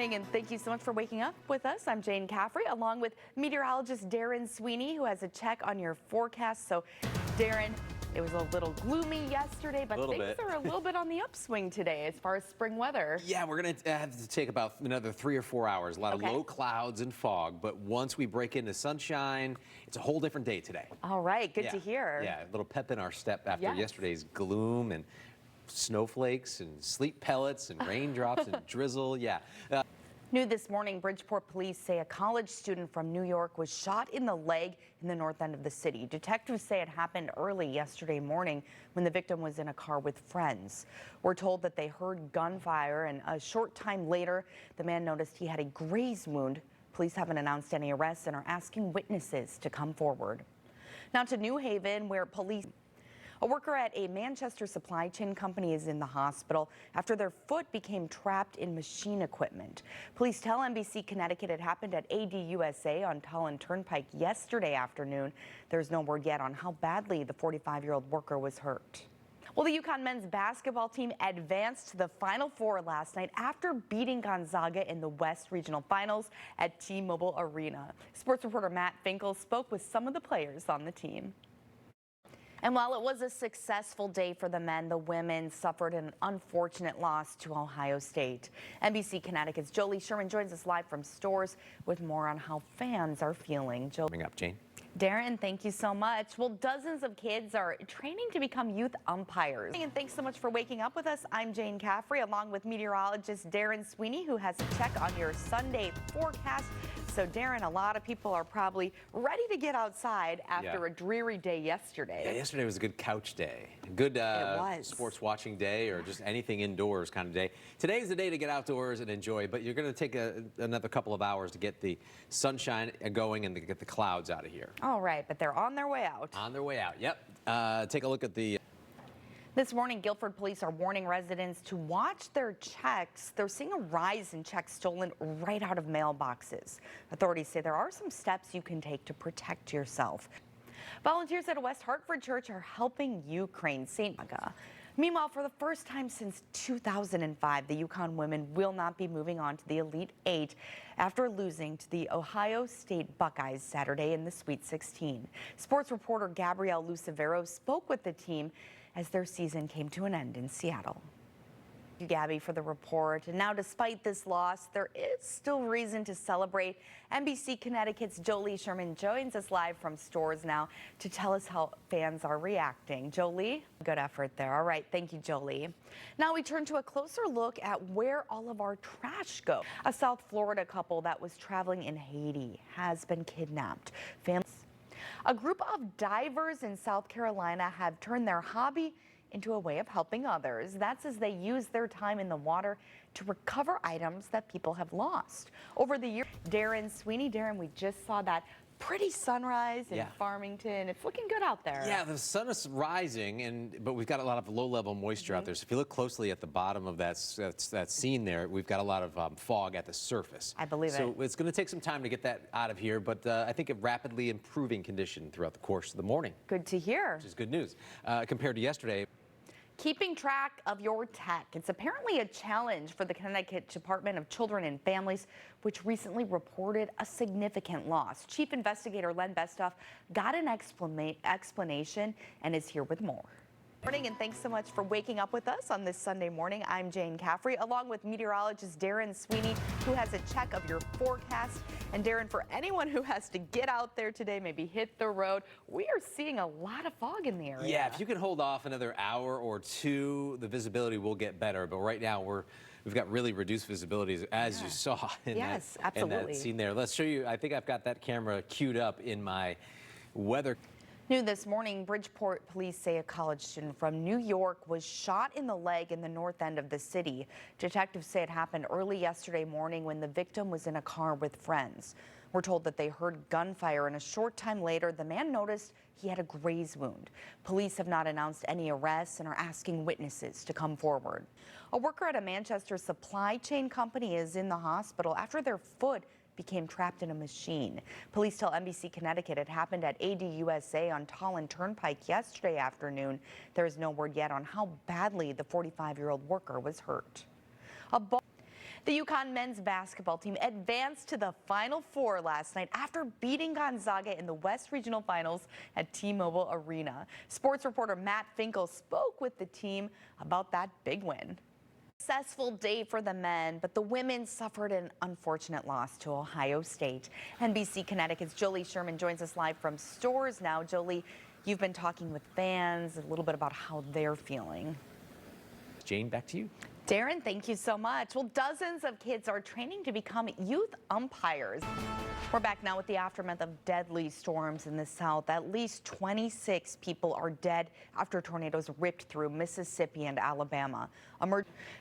And thank you so much for waking up with us. I'm Jane Caffrey, along with meteorologist Darren Sweeney, who has a check on your forecast. So, Darren, it was a little gloomy yesterday, but things are a little bit on the upswing today as far as spring weather. Yeah, we're going to have to take about another 3 or 4 hours. A lot of low clouds and fog, but once we break into sunshine, it's a whole different day today. All right, good to hear. Yeah, a little pep in our step after yesterday's gloom and snowflakes and sleet pellets and raindrops and drizzle. New this morning, Bridgeport police say a college student from New York was shot in the leg in the north end of the city. Detectives say it happened early yesterday morning when the victim was in a car with friends. We're told that they heard gunfire, and a short time later, the man noticed he had a graze wound. Police haven't announced any arrests and are asking witnesses to come forward. Now to New Haven, where police... A worker at a Manchester supply chain company is in the hospital after their foot became trapped in machine equipment. Police tell NBC Connecticut it happened at ADUSA on Tolland Turnpike yesterday afternoon. There's no word yet on how badly the 45-year-old worker was hurt. Well, the UConn men's basketball team advanced to the Final Four last night after beating Gonzaga in the West Regional Finals at T-Mobile Arena. Sports reporter Matt Finkel spoke with some of the players on the team. And while it was a successful day for the men, the women suffered an unfortunate loss to Ohio State. NBC Connecticut's Jolie Sherman joins us live from Stores with more on how fans are feeling. Coming up, Jane. Darren, thank you so much. Well, dozens of kids are training to become youth umpires. And thanks so much for waking up with us. I'm Jane Caffrey, along with meteorologist Darren Sweeney, who has a check on your Sunday forecast. So, Darren, a lot of people are probably ready to get outside after a dreary day yesterday. Yeah, yesterday was a good couch day. A good sports watching day, or just anything indoors kind of day. Today's the day to get outdoors and enjoy, but you're going to take another couple of hours to get the sunshine going and to get the clouds out of here. All right, but they're on their way out. On their way out, yep. Take a look at the... This morning, Guilford police are warning residents to watch their checks. They're seeing a rise in checks stolen right out of mailboxes. Authorities say there are some steps you can take to protect yourself. Volunteers at a West Hartford church are helping Ukraine. St. Maga. Meanwhile, for the first time since 2005, the UConn women will not be moving on to the Elite Eight after losing to the Ohio State Buckeyes Saturday in the Sweet 16. Sports reporter Gabrielle Lucevero spoke with the team as their season came to an end in Seattle. Thank you, Gabby, for the report. And now, despite this loss, there is still reason to celebrate. NBC Connecticut's Jolie Sherman joins us live from Stores now to tell us how fans are reacting. Jolie, good effort there. All right, thank you, Jolie. Now we turn to a closer look at where all of our trash goes. A South Florida couple that was traveling in Haiti has been kidnapped. A group of divers in South Carolina have turned their hobby into a way of helping others. That's as they use their time in the water to recover items that people have lost. Over the years, Darren Sweeney, we just saw that pretty sunrise in Farmington. It's looking good out there. Yeah, the sun is rising, but we've got a lot of low-level moisture out there. So if you look closely at the bottom of that scene there, we've got a lot of fog at the surface. I believe it. So it's going to take some time to get that out of here, but I think a rapidly improving condition throughout the course of the morning. Good to hear. Which is good news compared to yesterday. Keeping track of your tech. It's apparently a challenge for the Connecticut Department of Children and Families, which recently reported a significant loss. Chief Investigator Len Bestoff got an explanation and is here with more. Morning, and thanks so much for waking up with us on this Sunday morning. I'm Jane Caffrey, along with meteorologist Darren Sweeney, who has a check of your forecast. And Darren, for anyone who has to get out there today, maybe hit the road, we are seeing a lot of fog in the area. Yeah, if you can hold off another hour or two, the visibility will get better. But right now, we've got really reduced visibility, as you saw in that scene there. Let's show you. I think I've got that camera queued up in my weather. New this morning, Bridgeport police say a college student from New York was shot in the leg in the north end of the city. Detectives say it happened early yesterday morning when the victim was in a car with friends. We're told that they heard gunfire, and a short time later, the man noticed he had a graze wound. Police have not announced any arrests and are asking witnesses to come forward. A worker at a Manchester supply chain company is in the hospital after their foot became trapped in a machine. Police tell NBC Connecticut it happened at ADUSA on Tolland Turnpike yesterday afternoon. There is no word yet on how badly the 45-year-old worker was hurt. The UConn men's basketball team advanced to the Final Four last night after beating Gonzaga in the West Regional Finals at T-Mobile Arena. Sports reporter Matt Finkel spoke with the team about that big win. Successful day for the men, but the women suffered an unfortunate loss to Ohio State. NBC Connecticut's Jolie Sherman joins us live from Stores now. Jolie, you've been talking with fans a little bit about how they're feeling. Jane, back to you. Darren, thank you so much. Well, dozens of kids are training to become youth umpires. We're back now with the aftermath of deadly storms in the South. At least 26 people are dead after tornadoes ripped through Mississippi and Alabama.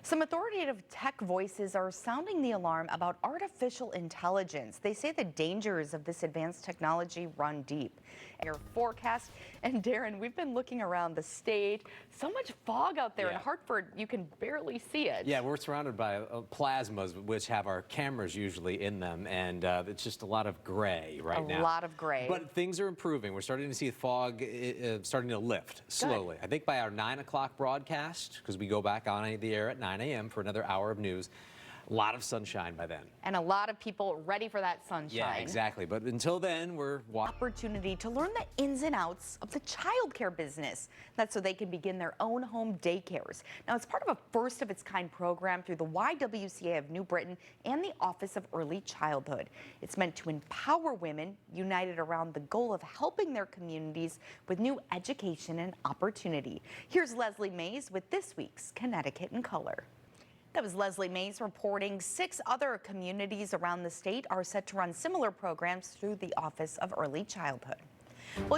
Some authoritative tech voices are sounding the alarm about artificial intelligence. They say the dangers of this advanced technology run deep. Your forecast, and Darren, we've been looking around the state. So much fog out there in Hartford, you can barely see it. Yeah, we're surrounded by plasmas, which have our cameras usually in them, and it's just a lot of gray right now. A lot of gray. But things are improving. We're starting to see fog starting to lift slowly. Good. I think by our 9 o'clock broadcast, because we go back on the air at 9 a.m. for another hour of news, a lot of sunshine by then. And a lot of people ready for that sunshine. Yeah, exactly. But until then, we're opportunity to learn the ins and outs of the childcare business. That's so they can begin their own home daycares. Now, it's part of a first of its kind program through the YWCA of New Britain and the Office of Early Childhood. It's meant to empower women united around the goal of helping their communities with new education and opportunity. Here's Leslie Mays with this week's Connecticut in Color. That was Leslie Mays reporting 6 other communities around the state are set to run similar programs through the Office of Early Childhood. Well,